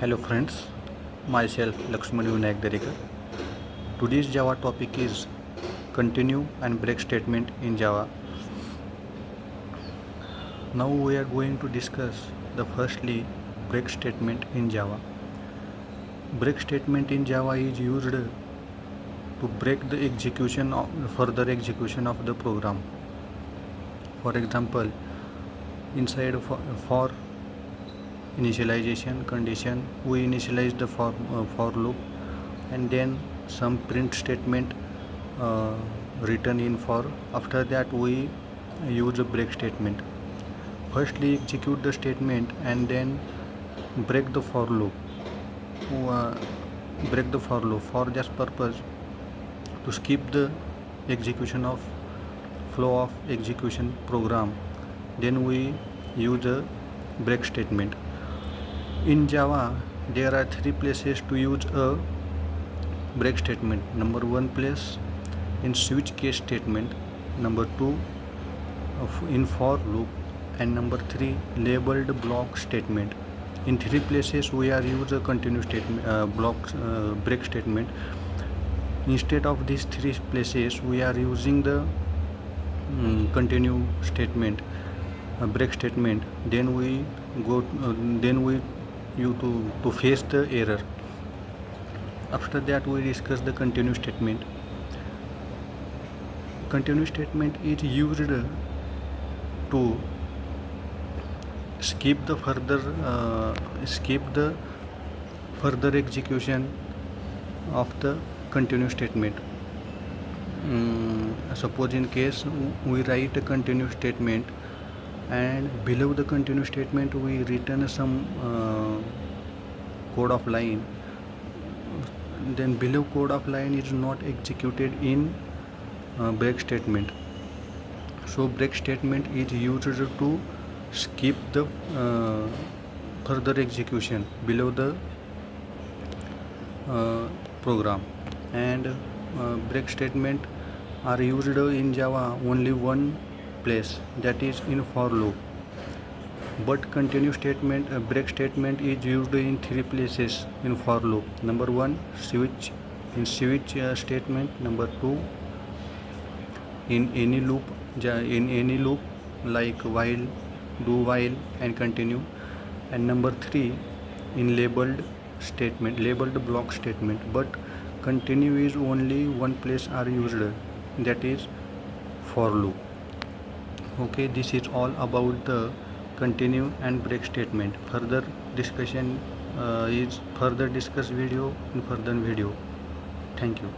Hello friends, myself Lakshman Vinayak Derikar. Today's Java topic is continue and break statement in Java. Now we are going to discuss the firstly break statement in Java. Break statement in Java is used to break the execution of further execution of the program. For example, inside for initialization condition we initialize the for loop, and then some print statement written in for. After that we use a break statement. Firstly execute the statement and then break the for loop. uh, Break the for loop for this purpose, to skip the execution of flow of execution program. Then we use a break statement. In Java there are three places to use a break statement. Number one place in switch case statement, number two in for loop, and number three labeled block statement. In three places we are use a continue statement break statement. Instead of these three places we are using the continue statement, break statement. Then we you to face the error. After that we discuss the continue statement. Continue statement is used to skip the further execution of the continue statement. Suppose in case we write a continue statement, and below the continue statement we written some code of line, then below code of line is not executed in break statement. So break statement is used to skip the further execution below the program. And break statement are used in Java only one place, that is in for loop. But continue statement break statement is used in three places in for loop. Number one, switch statement. Number two, in any loop like while, do while, and continue. And number three, in labeled block statement. But continue is only one place are used, that is for loop. Okay, this is all about the continue and break statement. Further discussion is further discuss video in further video. Thank you.